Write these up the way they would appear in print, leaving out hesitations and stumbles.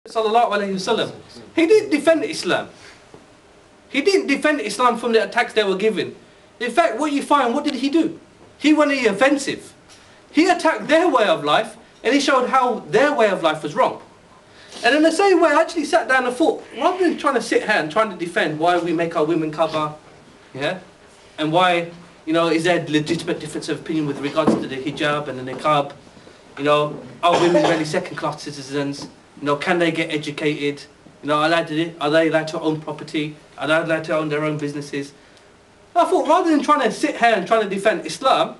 Sallallahu Alaihi Wasallam, he didn't defend Islam. He didn't defend Islam from the attacks they were given. In fact, what you find, what did he do? He went in the offensive. He attacked their way of life, and he showed how their way of life was wrong. And in the same way, I actually sat down and thought, rather than trying to sit here and trying to defend why we make our women cover, yeah, and why, is there a legitimate difference of opinion with regards to the hijab and the niqab? Are women really second-class citizens? Can they get educated? Are they allowed to own property? Are they allowed to own their own businesses? I thought, rather than trying to sit here and trying to defend Islam,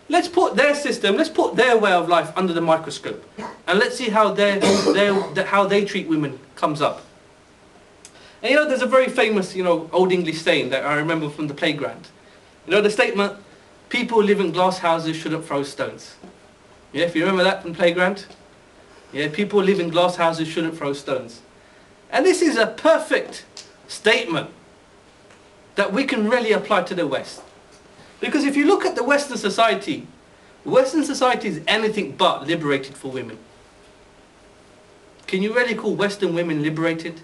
let's put their system, let's put their way of life under the microscope, and let's see how they treat women comes up. And there's a very famous, old English saying that I remember from the playground. The statement, "People who live in glass houses shouldn't throw stones." Yeah, if you remember that from the playground. Yeah, people who live in glass houses shouldn't throw stones. And this is a perfect statement that we can really apply to the West. Because if you look at the Western society is anything but liberated for women. Can you really call Western women liberated?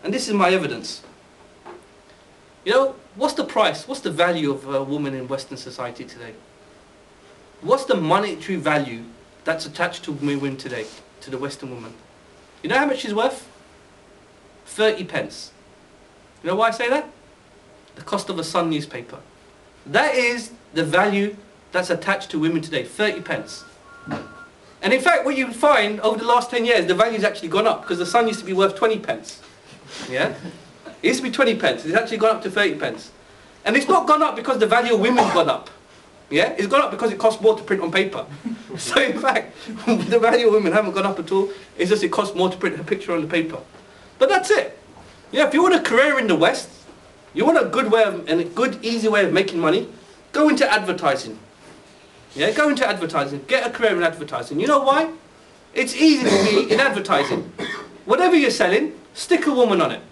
And this is my evidence. What's the price, what's the value of a woman in Western society today? What's the monetary value that's attached to women today, to the Western woman? You know how much she's worth? 30 pence. You know why I say that? The cost of a Sun newspaper. That is the value that's attached to women today, 30 pence. And in fact, what you find over the last 10 years, the value's actually gone up, because the Sun used to be worth 20 pence. Yeah? It used to be 20 pence, it's actually gone up to 30 pence. And it's not gone up because the value of women's gone up. Yeah? It's gone up because it costs more to print on paper. So in fact, the value of women haven't gone up at all, it's just it costs more to print a picture on the paper. But that's it. Yeah, if you want a career in the West, you want a good way of, and a good, easy way of making money, go into advertising. Yeah, go into advertising. Get a career in advertising. You know why? It's easy to be in advertising. Whatever you're selling, stick a woman on it.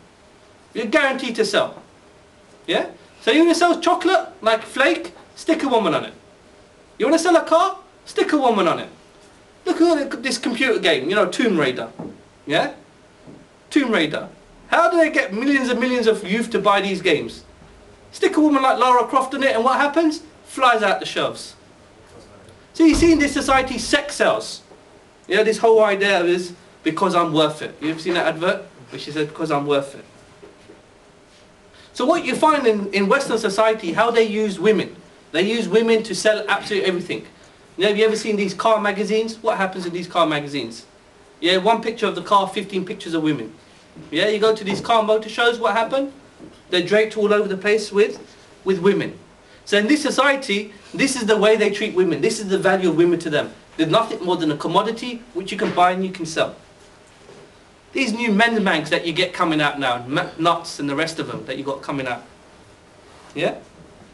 You're guaranteed to sell. Yeah? So you want to sell chocolate, like Flake, stick a woman on it. You want to sell a car? Stick a woman on it. Look at this computer game, Tomb Raider. Yeah? Tomb Raider. How do they get millions and millions of youth to buy these games? Stick a woman like Lara Croft on it, and what happens? Flies out the shelves. So you see in this society, sex sells. This whole idea is because I'm worth it. You've seen that advert? Which she said, because I'm worth it. So what you find in Western society, how they use women. They use women to sell absolutely everything. Have you ever seen these car magazines? What happens in these car magazines? Yeah, one picture of the car, 15 pictures of women. Yeah, you go to these car motor shows, what happened? They're draped all over the place with women. So in this society, this is the way they treat women. This is the value of women to them. They're nothing more than a commodity which you can buy and you can sell. These new men's mags that you get coming out now, Nuts and the rest of them that you got coming out. Yeah?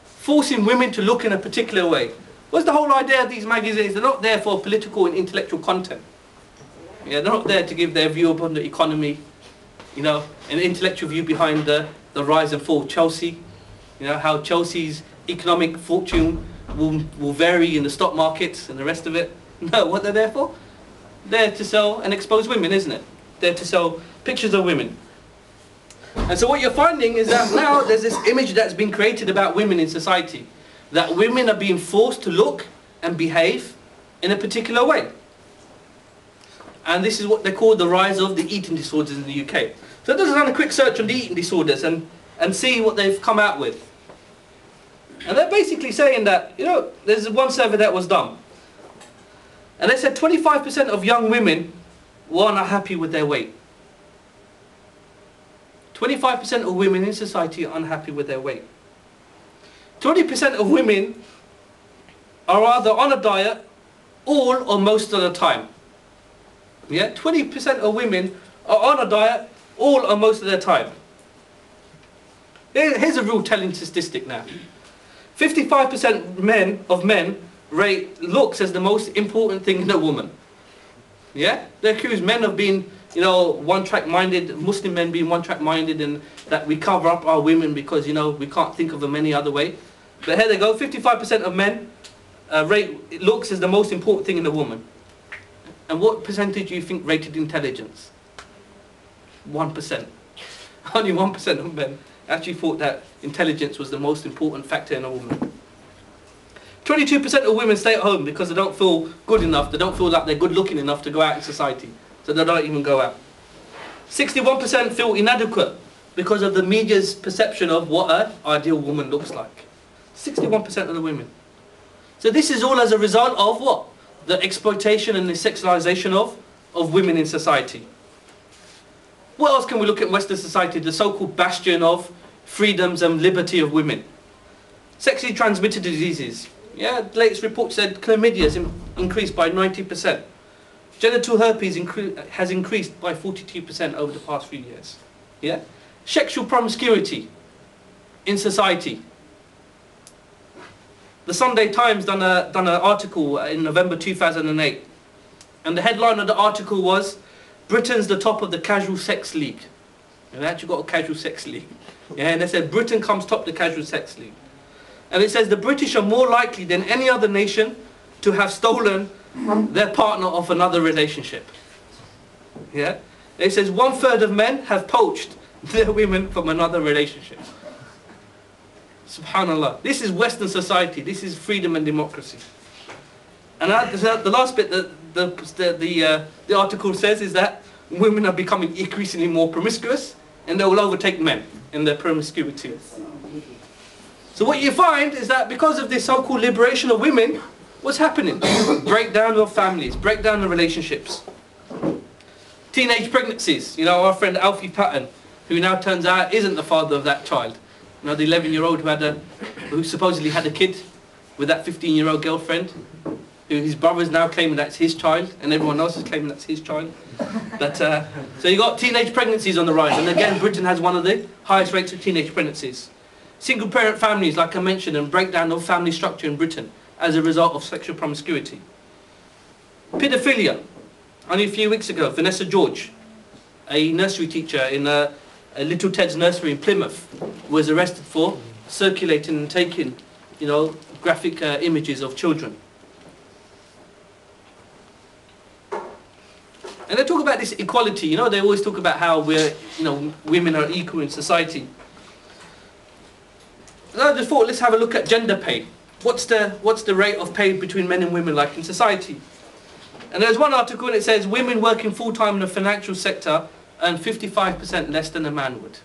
Forcing women to look in a particular way. What's the whole idea of these magazines? They're not there for political and intellectual content. Yeah, they're not there to give their view upon the economy, an intellectual view behind the rise and fall of Chelsea. How Chelsea's economic fortune will vary in the stock markets and the rest of it. No, what they're there for? They're to sell and expose women, isn't it? They're to sell pictures of women. And so what you're finding is that now there's this image that's been created about women in society. That women are being forced to look and behave in a particular way. And this is what they call the rise of the eating disorders in the UK. So let's run a quick search on the eating disorders and see what they've come out with. And they're basically saying that, there's one survey that was done. And they said 25% of young women were not happy with their weight. 25% of women in society are unhappy with their weight. 20% of women are either on a diet all or most of the time. Yeah, 20% of women are on a diet all or most of their time. Here's a real telling statistic now. 55% of men rate looks as the most important thing in a woman. Yeah? They accuse men of being, one-track minded, Muslim men being one-track minded, and that we cover up our women because, we can't think of them any other way. But here they go, 55% of men rate looks as the most important thing in a woman. And what percentage do you think rated intelligence? 1%. Only 1% of men actually thought that intelligence was the most important factor in a woman. 22% of women stay at home because they don't feel good enough, they don't feel like they're good looking enough to go out in society. So they don't even go out. 61% feel inadequate because of the media's perception of what an ideal woman looks like. 61% of the women. So this is all as a result of what? The exploitation and the sexualization of women in society. What else can we look at in Western society? The so-called bastion of freedoms and liberty of women. Sexually transmitted diseases. Yeah, the latest report said chlamydia has increased by 90%. Genital herpes has increased by 42% over the past few years. Yeah? Sexual promiscuity in society. The Sunday Times done an article in November 2008. And the headline of the article was, Britain's the top of the casual sex league. And they actually got a casual sex league. Yeah, and they said Britain comes top the casual sex league. And it says the British are more likely than any other nation to have stolen their partner off another relationship. Yeah? It says 1/3 of men have poached their women from another relationship. Subhanallah. This is Western society. This is freedom and democracy. And the last bit that the article says is that women are becoming increasingly more promiscuous and they will overtake men in their promiscuity. So what you find is that because of this so-called liberation of women, what's happening? Breakdown of families, breakdown of relationships. Teenage pregnancies. You know, our friend Alfie Patton, who now turns out isn't the father of that child. You know, the 11-year-old who supposedly had a kid with that 15-year-old girlfriend, who his brother is now claiming that's his child, and everyone else is claiming that's his child. But, so you got teenage pregnancies on the rise, and again, Britain has one of the highest rates of teenage pregnancies. Single-parent families, like I mentioned, and breakdown of family structure in Britain as a result of sexual promiscuity. Paedophilia. Only a few weeks ago, Vanessa George, a nursery teacher in a Little Ted's nursery in Plymouth, was arrested for circulating and taking, you know, graphic images of children. And they talk about this equality. You know, they always talk about how women are equal in society. So I just thought, let's have a look at gender pay. What's the rate of pay between men and women like in society? And there's one article and it says women working full-time in the financial sector earn 55% less than a man would.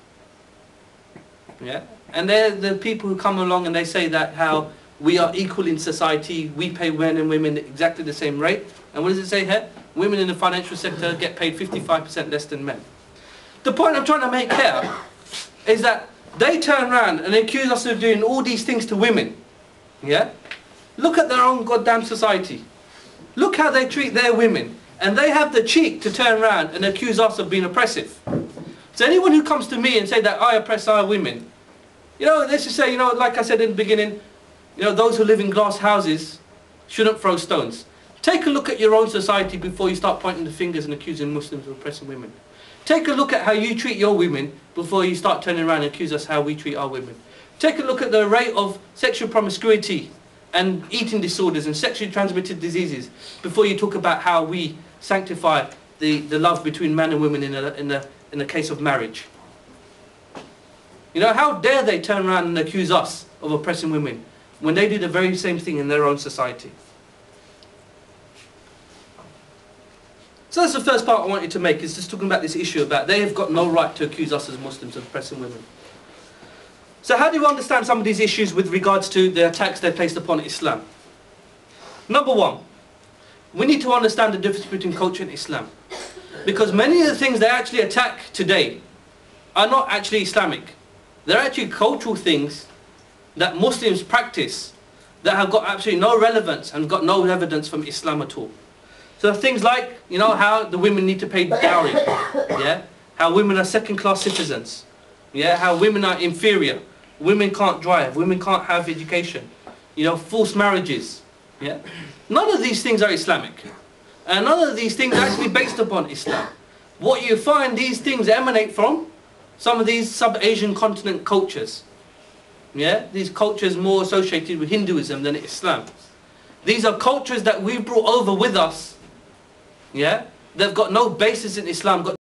Yeah? And they're the people who come along and they say that how we are equal in society, we pay men and women exactly the same rate. And what does it say here? Women in the financial sector get paid 55% less than men. The point I'm trying to make here is that they turn around and accuse us of doing all these things to women. Yeah? Look at their own goddamn society. Look how they treat their women. And they have the cheek to turn around and accuse us of being oppressive. So anyone who comes to me and say that I oppress our women, you know, let's just say, you know, like I said in the beginning, you know, those who live in glass houses shouldn't throw stones. Take a look at your own society before you start pointing the fingers and accusing Muslims of oppressing women. Take a look at how you treat your women before you start turning around and accuse us how we treat our women. Take a look at the rate of sexual promiscuity and eating disorders and sexually transmitted diseases before you talk about how we sanctify the love between man and women in a case of marriage. You know, how dare they turn around and accuse us of oppressing women when they do the very same thing in their own society? So that's the first part I wanted to make, is just talking about this issue about they have got no right to accuse us as Muslims of oppressing women. So how do you understand some of these issues with regards to the attacks they placed upon Islam? Number one, we need to understand the difference between culture and Islam. Because many of the things they actually attack today are not actually Islamic. They're actually cultural things that Muslims practice that have got absolutely no relevance and got no evidence from Islam at all. So things like, you know, how the women need to pay dowry, yeah? How women are second-class citizens, yeah? How women are inferior, women can't drive, women can't have education, you know, forced marriages, yeah? None of these things are Islamic. And none of these things are actually based upon Islam. What you find, these things emanate from some of these sub-Asian continent cultures. Yeah? These cultures more associated with Hinduism than Islam. These are cultures that we brought over with us Yeah? They've got no basis in Islam. Got